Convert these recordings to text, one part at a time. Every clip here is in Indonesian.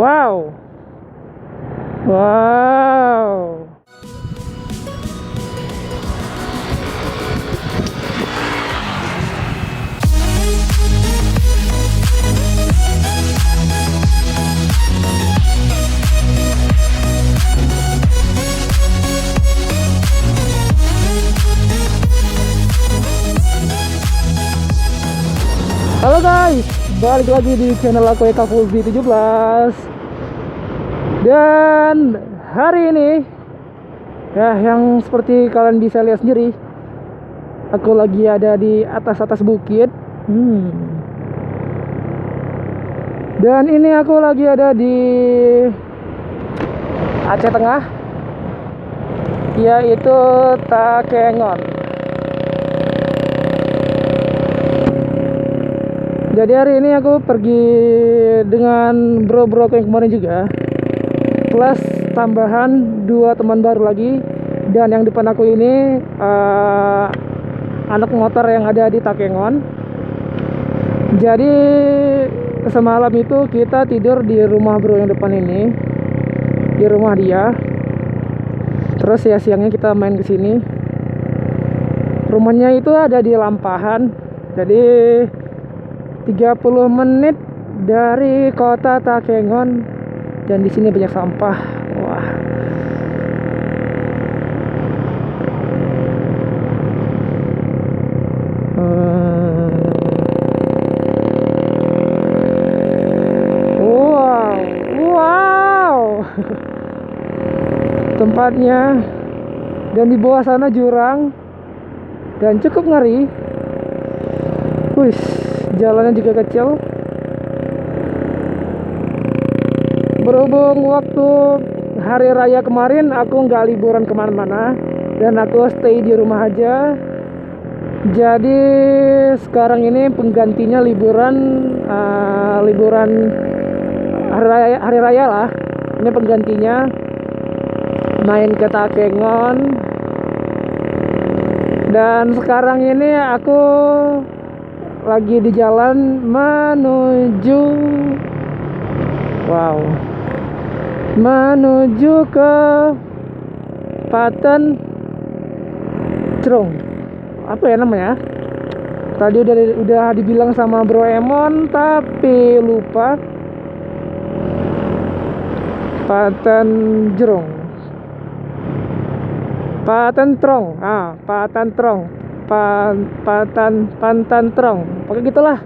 Wow. Wow. Halo guys, balik lagi di channel aku Eka Fulbi 17. Dan hari ini ya, yang seperti kalian bisa lihat sendiri, aku lagi ada di atas bukit. Dan ini aku lagi ada di Aceh Tengah, yaitu Takengon. Jadi hari ini aku pergi dengan bro-bro yang kemarin juga, plus tambahan 2 teman baru lagi. Dan yang depan aku ini anak motor yang ada di Takengon. Jadi semalam itu kita tidur di rumah bro yang depan ini, di rumah dia. Terus ya siangnya kita main ke sini. Rumahnya itu ada di Lampahan. Jadi 30 menit dari kota Takengon, dan di sini banyak sampah. Wah. Wow. Wow. Tempatnya, dan di bawah sana jurang dan cukup ngeri. Wih, jalannya juga kecil. Berhubung waktu hari raya kemarin aku nggak liburan kemana-mana, dan aku stay di rumah aja. Jadi sekarang ini penggantinya liburan hari raya lah. Ini penggantinya main ke Takengon. Dan sekarang ini aku lagi di jalan menuju ke Paten Trong. Apa ya namanya? Tadi udah dibilang sama Bro Emon tapi lupa. Paten Trong. Pantan Trong. Pokoknya gitulah.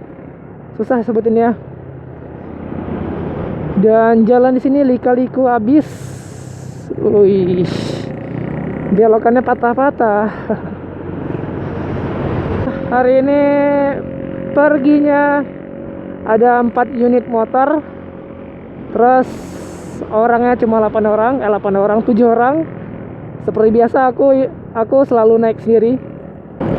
Susah sebutinnya. Dan jalan di sini lika-liku abis. Wih. Belokannya patah-patah. Hari ini perginya ada 4 unit motor. Terus orangnya cuma 8 orang, 7 orang. Seperti biasa aku selalu naik sendiri.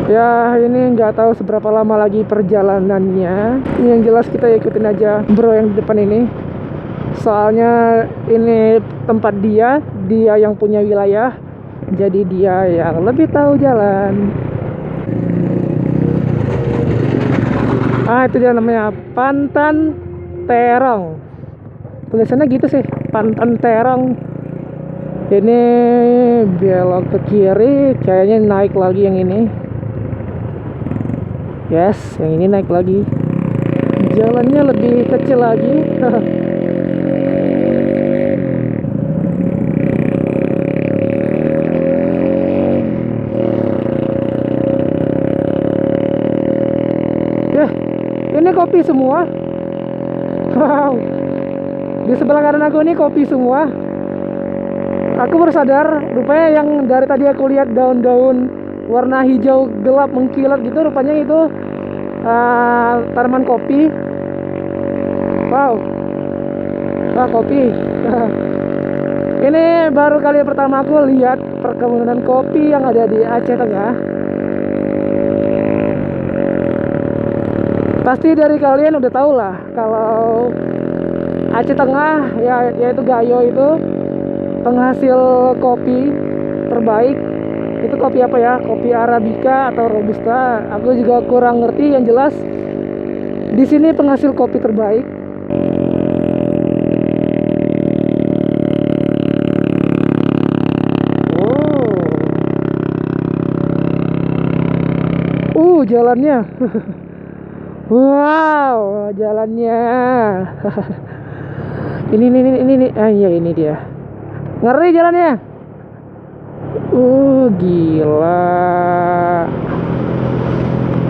Ya ini nggak tahu seberapa lama lagi perjalanannya. Yang jelas kita ikutin aja bro yang di depan ini. Soalnya ini tempat dia yang punya wilayah. Jadi dia yang lebih tahu jalan. Itu dia namanya Pantan Terong. Tulisannya gitu sih, Pantan Terong. Ini belok ke kiri, kayaknya naik lagi yang ini. Yes, yang ini naik lagi. Jalannya lebih kecil lagi. Ya, ini kopi semua. Wow. Di sebelah kanan aku ini kopi semua. Aku baru sadar, rupanya yang dari tadi aku lihat daun-daun warna hijau gelap mengkilat gitu, rupanya itu tanaman kopi. Wow. Wah, kopi. Ini baru kali pertama aku lihat perkebunan kopi yang ada di Aceh Tengah. Pasti dari kalian udah tahu lah kalau Aceh Tengah yaitu Gayo itu penghasil kopi terbaik. Itu kopi apa ya? Kopi Arabica atau Robusta? Aku juga kurang ngerti. Yang jelas di sini penghasil kopi terbaik. jalannya. Wow, jalannya. Ini. Ah iya, ini dia. Ngeri jalannya. Gila.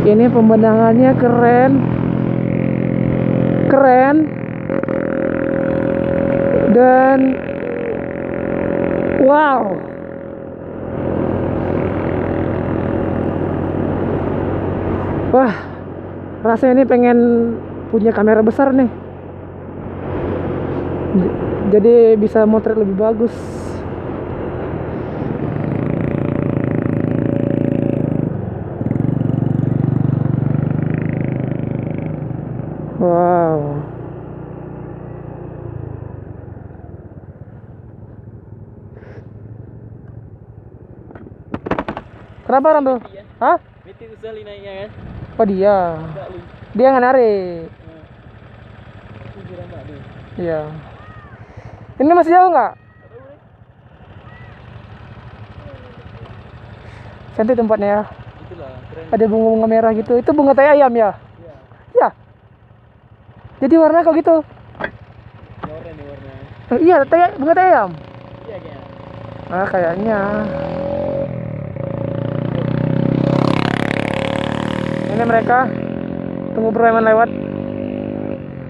Ini pemandangannya keren. Keren. Dan wow. Wah, rasanya ini pengen punya kamera besar nih. Jadi bisa motret lebih bagus. Wow. Kenapa orang tuh? Hah? Meeting sekali naiknya kan? Oh dia. Dia nggak narik. Iya. Ini masih jauh nggak? Cantik tempatnya ya. Itulah, keren. Ada bunga-bunga merah gitu. Itu bunga tai ayam ya? Iya. Ya. Jadi warna kok gitu? Oranye nih warnanya. Iya, bunga tai ayam. Iya kayaknya. Ah, kayaknya. Ini mereka tunggu preman lewat.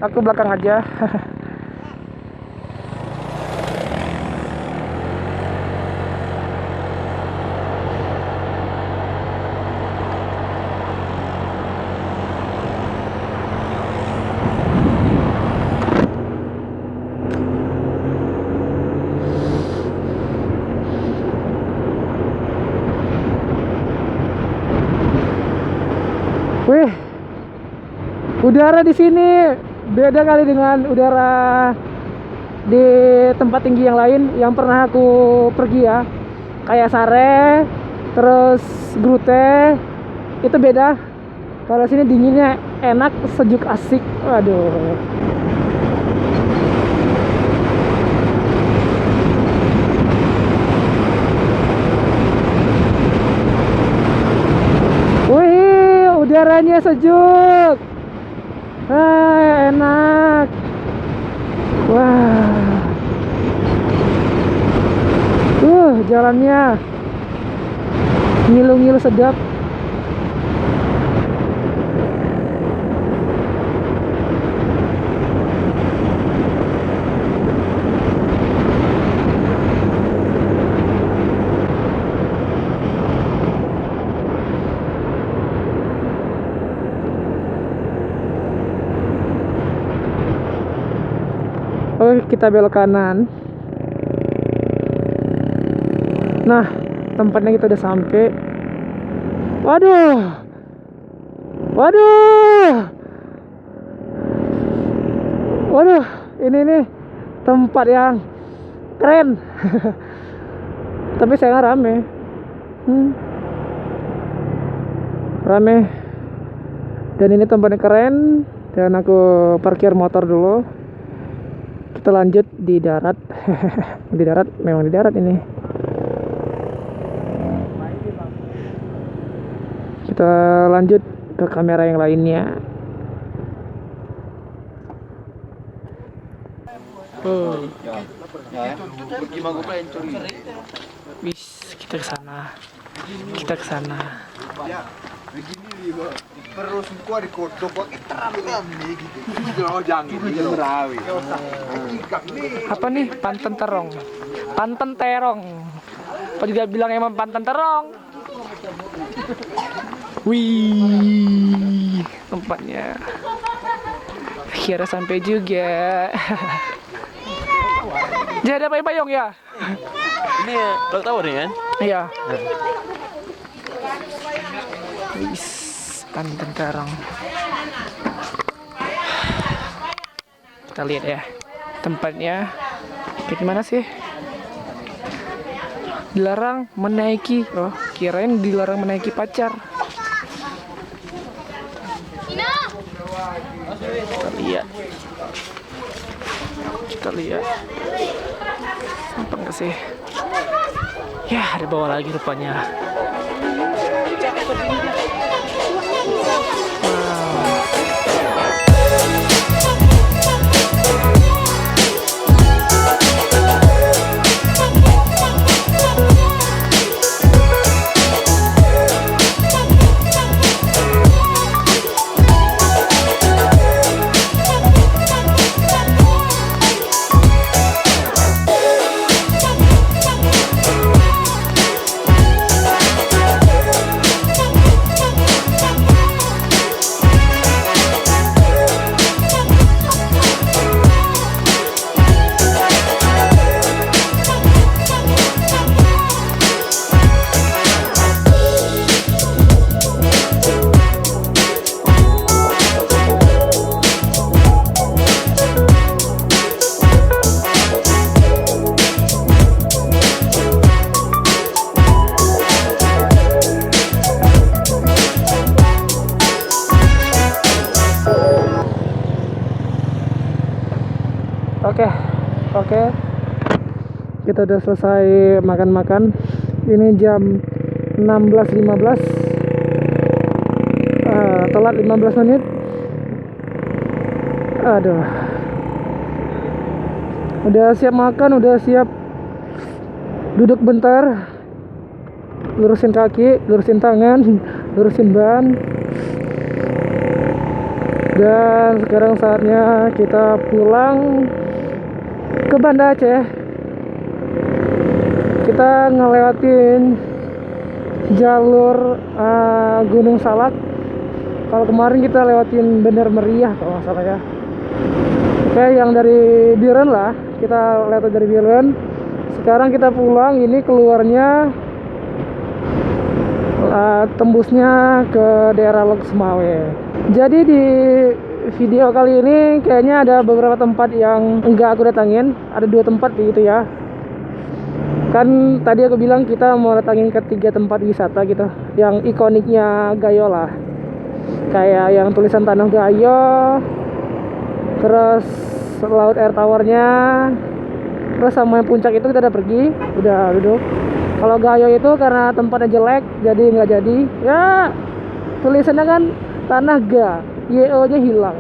Aku belakang aja. Wih, udara di sini beda kali dengan udara di tempat tinggi yang lain yang pernah aku pergi ya. Kayak Sare, terus Grute, itu beda. Kalau sini dinginnya enak, sejuk, asik. Waduh. Wih, udaranya sejuk. Enak. Wah. Jalannya ngilu-ngilu sedap. Oke, kita belok kanan. Nah, tempatnya kita udah sampai. Waduh. Ini nih tempat yang keren. Tapi sayang rame. Rame. Dan ini tempatnya keren. Dan aku parkir motor dulu. Kita lanjut di darat. Di darat, memang di darat ini. Kita lanjut ke kamera yang lainnya. Bis, kita ke sana. Terus gua dikodok kok teram gitu. Jangan merawi. Apa nih? Panten terong. Apa juga bilang emang panten terong. Wih, tempatnya. Akhirnya sampai juga. Jadi ada payung ya? Ini ya, Bang Tawar nih kan? Iya. Wis, panten terong. Kita lihat ya tempatnya. Kayak gimana sih? Dilarang menaiki. Oh, kirain dilarang menaiki pacar. Kita lihat. Sampai nggak sih? Ya, ada bawah lagi rupanya. Oke, oke. Kita udah selesai makan-makan. Ini jam 16.15. Telat 15 menit. Aduh. Udah siap makan, udah siap duduk bentar. Lurusin kaki, lurusin tangan, lurusin ban. Dan sekarang saatnya kita pulang ke Banda Aceh. Kita ngelewatin jalur Gunung Salak. Kalau kemarin kita lewatin Bener Meriah kalau nggak salah ya. Oke, yang dari Biren lah, kita lewat dari Biren. Sekarang kita pulang, ini keluarnya tembusnya ke daerah Lok Semawe. Jadi di video kali ini kayaknya ada beberapa tempat yang enggak aku datangin. Ada 2 tempat gitu ya. Kan tadi aku bilang kita mau datangin ke 3 tempat wisata gitu, yang ikoniknya Gayo lah. Kayak yang tulisan Tanah Gayo, terus Laut Air Towernya, terus sama yang puncak itu kita udah pergi, udah duduk. Kalau Gayo itu karena tempatnya jelek, jadi nggak jadi. Ya tulisannya kan Tanah Ga, YO nya hilang.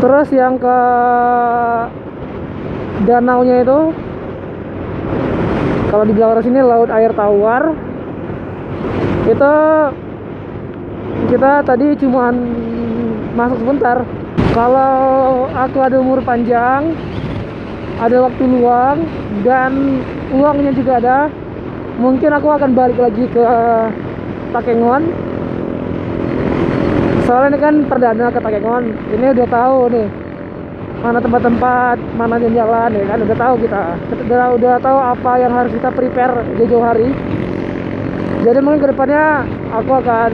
Terus yang ke danaunya itu, kalau di belakang sini Laut Air Tawar, itu kita tadi cuman masuk sebentar. Kalau aku ada umur panjang, ada waktu luang, dan uangnya juga ada, mungkin aku akan balik lagi ke Takengon. Soalnya ini kan perdana ke Takengon. Ini udah tahu nih mana tempat-tempat, mana jalan ya kan, udah tahu kita udah tahu apa yang harus kita prepare jauh-jauh hari. Jadi mungkin kedepannya aku akan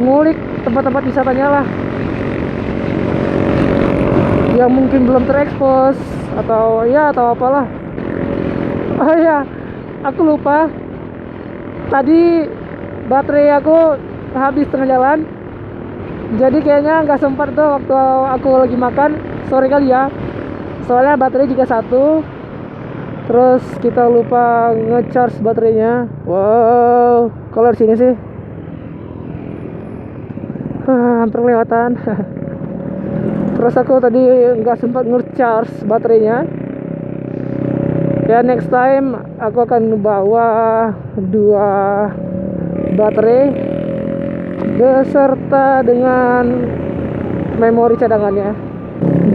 ngulik tempat-tempat wisatanya lah yang mungkin belum terekspos atau apalah. Oh iya, aku lupa, tadi baterai aku habis tengah jalan, jadi kayaknya nggak sempat tuh waktu aku lagi makan. Sorry kali ya, soalnya baterai juga 1, terus kita lupa ngecharge baterainya. Wow, kalau di sini sih hampir kelewatan. Terus aku tadi nggak sempat nge-charge baterainya. Ya next time aku akan bawa 2 baterai beserta dengan memori cadangannya.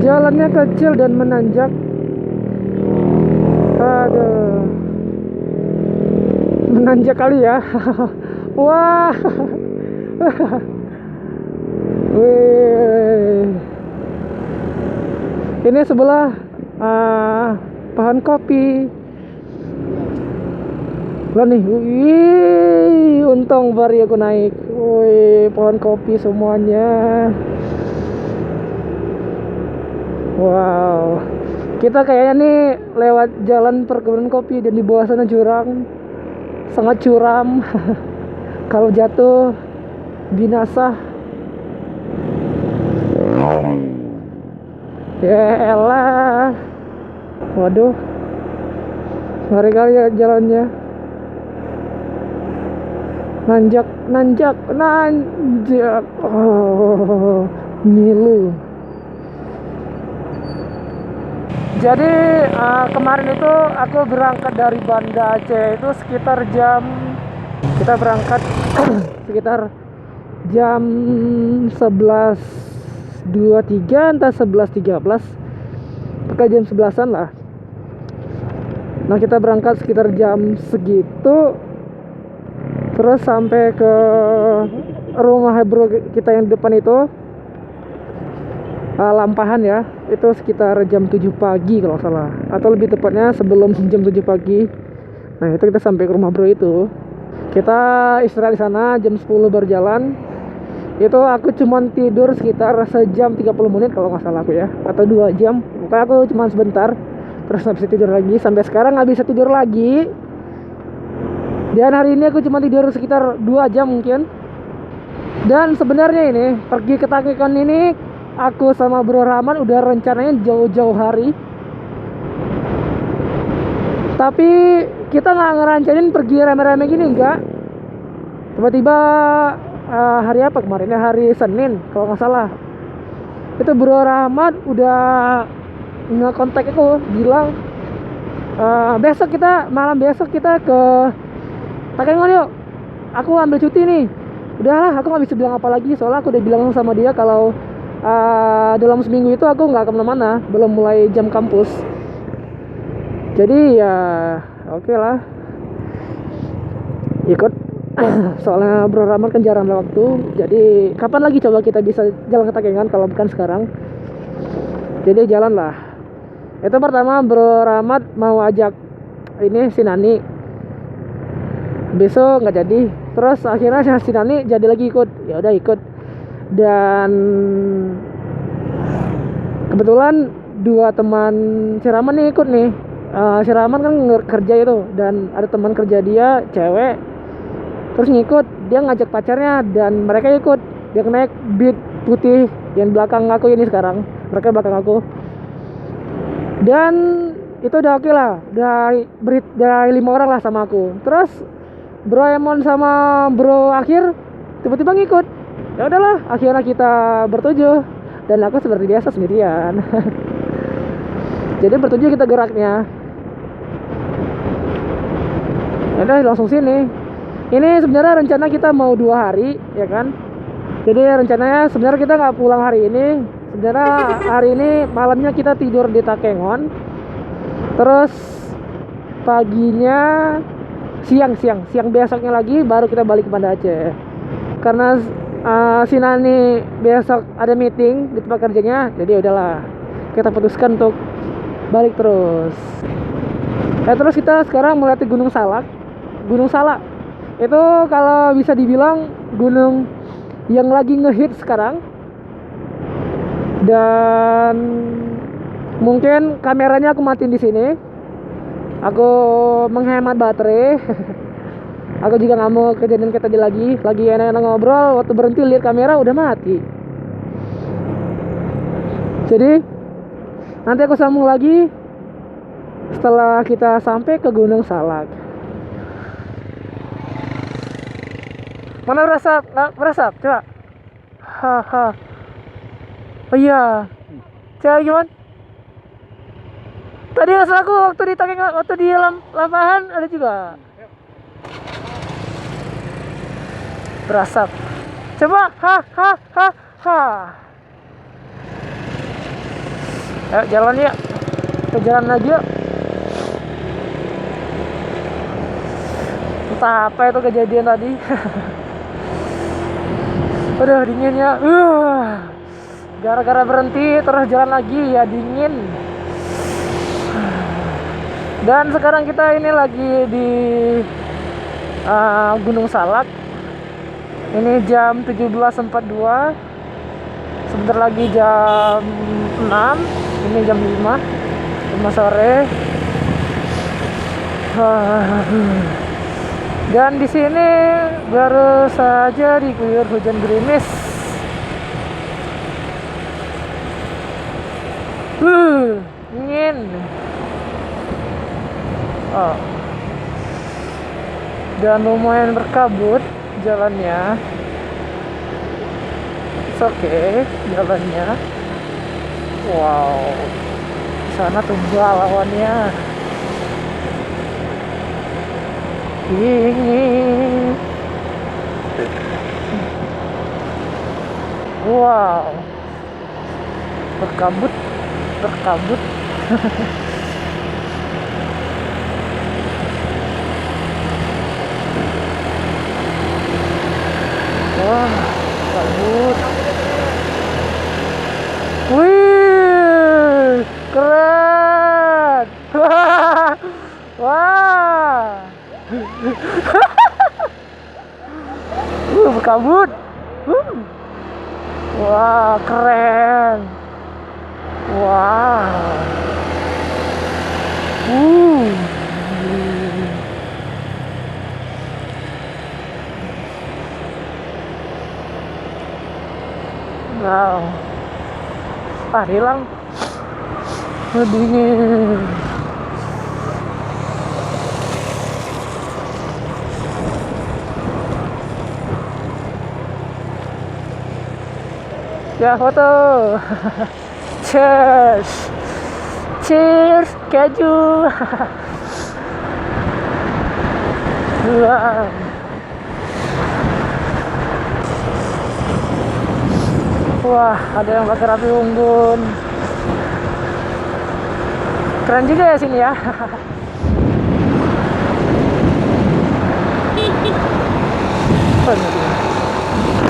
Jalannya kecil dan menanjak. Aduh, menanjak kali ya. Wah. Wih. Ini sebelah pohon kopi. Lah nih, wih, untung baru aku naik. Wih, pohon kopi semuanya. Wow, kita kayaknya nih lewat jalan perkebunan kopi dan di bawah sana jurang, sangat curam. Kalau jatuh binasa. Ya elah. Waduh, ngeri kali ya jalannya. Nanjak. Oh, ngilu. Jadi kemarin itu aku berangkat dari Banda Aceh itu sekitar kita berangkat sekitar jam 11.23 entah 11.13, pokoknya jam 11-an lah. Nah kita berangkat sekitar jam segitu, terus sampai ke rumah bro kita yang depan itu, Lampahan ya, itu sekitar jam 7 pagi kalau nggak salah, atau lebih tepatnya sebelum jam 7 pagi. Nah itu kita sampai ke rumah bro itu, kita istirahat di sana, jam 10 berjalan. Itu aku cuman tidur sekitar sejam 30 menit kalau nggak salah aku ya, atau 2 jam. Pokoknya aku cuman sebentar, terus nggak bisa tidur lagi. Sampai sekarang nggak bisa tidur lagi. Dan hari ini aku cuma tidur sekitar 2 jam mungkin. Dan sebenarnya ini pergi ke Takengon ini aku sama Bro Rahman udah rencananya jauh-jauh hari. Tapi kita nggak ngerancanain pergi rame-rame gini, enggak. Tiba-tiba hari apa kemarin ya, hari Senin kalau nggak salah, itu Bro Rahmat udah nge-kontak aku bilang malam besok kita ke Takengon yuk, aku ambil cuti nih. Udahlah, aku nggak bisa bilang apa lagi soalnya aku udah bilang sama dia kalau dalam seminggu itu aku nggak kemana-mana, belum mulai jam kampus. Jadi ya oke lah, ikut. Soalnya Bro Rahmat kan jarang ada waktu. Jadi kapan lagi coba kita bisa jalan ke Takengon kalau bukan sekarang. Jadi jalan lah. Itu pertama Bro Rahmat mau ajak ini si Nani, besok nggak jadi. Terus akhirnya si Nani jadi lagi ikut. Ya udah ikut. Dan kebetulan dua teman si Rahman nih ikut nih. Si Rahman kan kerja itu, dan ada teman kerja dia cewek terus ngikut, dia ngajak pacarnya dan mereka ikut. Dia naik Beat putih yang belakang aku ini sekarang, mereka belakang aku. Dan itu udah oke lah, udah 5 orang lah sama aku. Terus Bro Emon sama Bro Akhir tiba-tiba ngikut. Ya udahlah, akhirnya kita bertujuh dan aku seperti biasa sendirian. Jadi bertujuh kita geraknya. Ya udah langsung sini. Ini sebenarnya rencana kita mau 2 hari, ya kan? Jadi rencananya sebenarnya kita nggak pulang hari ini. Sebenarnya hari ini malamnya kita tidur di Takengon. Terus paginya siang besoknya lagi baru kita balik ke Banda Aceh. Karena si Nani besok ada meeting di tempat kerjanya, jadi udahlah kita putuskan untuk balik terus. Terus kita sekarang melewati Gunung Salak. Gunung Salak itu kalau bisa dibilang gunung yang lagi ngehit sekarang. Dan mungkin kameranya aku matiin di sini. Aku menghemat baterai. Aku juga nggak mau kejadian kayak tadi lagi enak-enak ngobrol, waktu berhenti lihat kamera udah mati. Jadi nanti aku sambung lagi setelah kita sampai ke Gunung Salak. Mana meresap? Meresap, coba. Haha. Oh iya. Coba gimana? Tadi masalah aku waktu di Takengon, waktu di lapangan ada juga. Berasap. Coba. Ha. Ayo jalan ya. Kita jalan lagi yuk. Entah apa itu kejadian tadi. Udah dingin ya. Gara-gara berhenti terus jalan lagi ya dingin. Dan sekarang kita ini lagi di Gunung Salak. Ini jam 17.42. Sebentar lagi jam 6. Ini jam 5 sore. Dan di sini baru saja diguyur hujan gerimis. Dingin. Dan lumayan berkabut jalannya. Oke, jalannya. Wow. Di sana tuh lawannya. Dingin. Wow. Berkabut. Wah, kabut. Wih, keren. Wah. Berkabut. Wah, keren. Wow. Wow. Hilang. Dingin. Ya, foto. Cheers. Cheers, keju. Wow. Wah, ada yang bakar api unggun. Keren juga ya sini ya.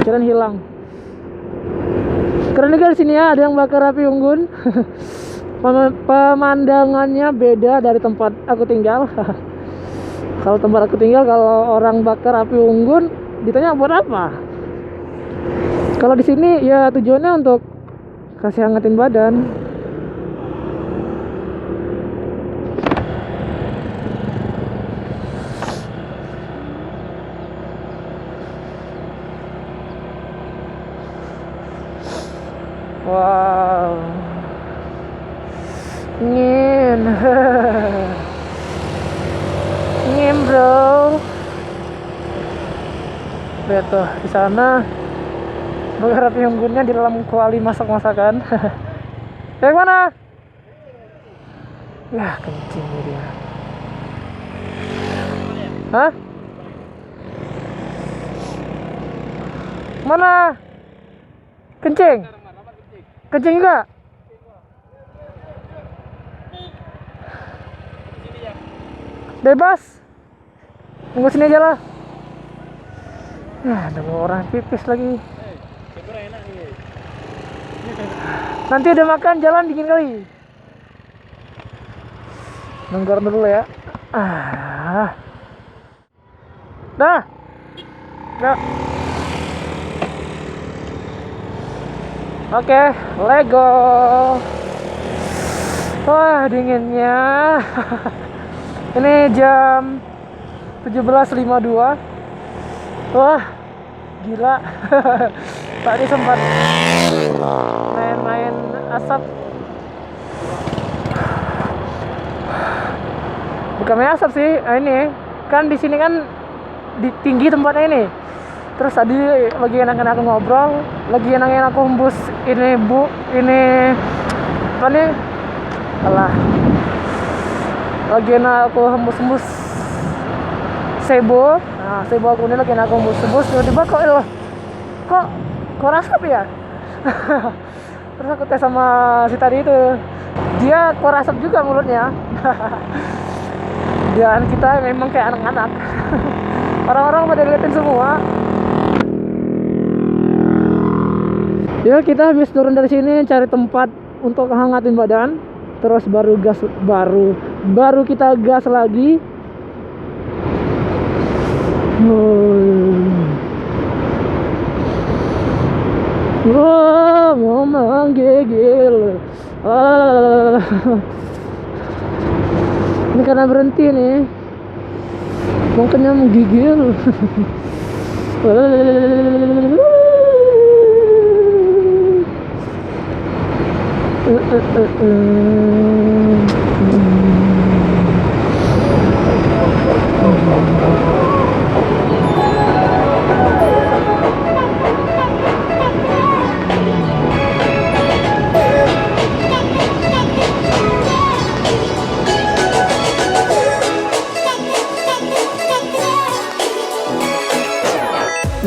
Keren hilang. Keren juga di sini ya, ada yang bakar api unggun. Pemandangannya beda dari tempat aku tinggal. Kalau tempat aku tinggal, kalau orang bakar api unggun ditanya buat apa? Kalau di sini ya tujuannya untuk kasih hangatin badan. Wow. Ngin. Ngin, bro. Lihat tuh di sana bakar api unggunnya di dalam kuali masak-masakan. Yang mana? Ya, kencing nih dia. Hah? Mana? Kencing? Kencing juga? Bebas? Tunggu sini aja lah. Ada orang pipis lagi. Nanti udah makan, jalan dingin kali. Nenggar dulu ya. Dah. Dah. Oke, Lego. Wah, dinginnya. Ini jam 17.52. Wah, gila. Tadi sempat main-main asap. Bukan main asap sih, ini kan di sini kan di tinggi tempatnya ini. Terus tadi lagi enak-enak aku ngobrol, lagi enak-enak aku hembus ini apa nih? Alah. Lagi enak aku hembus sebo. Nah, sebo aku ini lagi enak aku hembus, tiba-tiba kok asap ya? Terus aku tes sama si tadi itu, dia kok asap juga mulutnya. Dan kita memang kayak anak-anak. Orang-orang pada liatin semua. Ya, kita habis turun dari sini cari tempat untuk hangatin badan, terus baru kita gas lagi. Wah, mau menggigil. Ini karena berhenti nih, mungkinnya menggigil.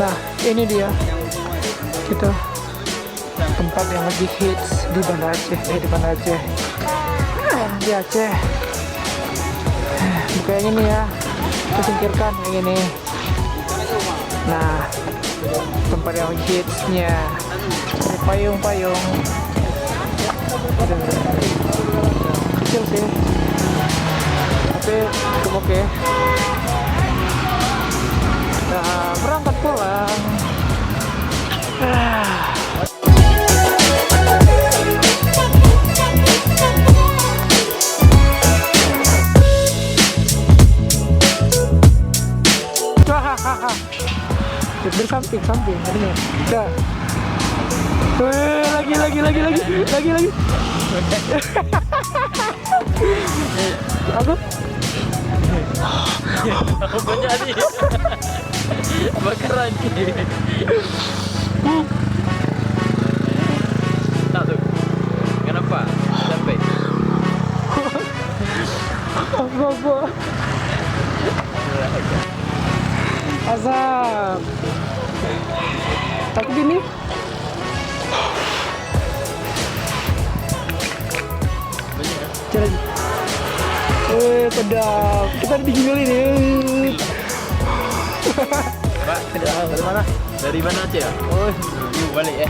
Nah, ini dia kita tempat yang lagi hits di Banda Aceh, di Aceh. Buka yang ini ya, kita singkirkan yang ini. Nah, tempat yang hitsnya ini payung-payung. Kecil sih, tapi cukup oke. Nah, berangkat pulang. Dari samping ini. Udah. Lagi. Aku Apa jadi? Bakaran ni. Tak tu. Kenapa? Sampai. apa? Asap. Takut ini? Cari. Pedang. Kita ditinggal ini. Pak, dari mana? Dari mana aja? Oh, balik ya.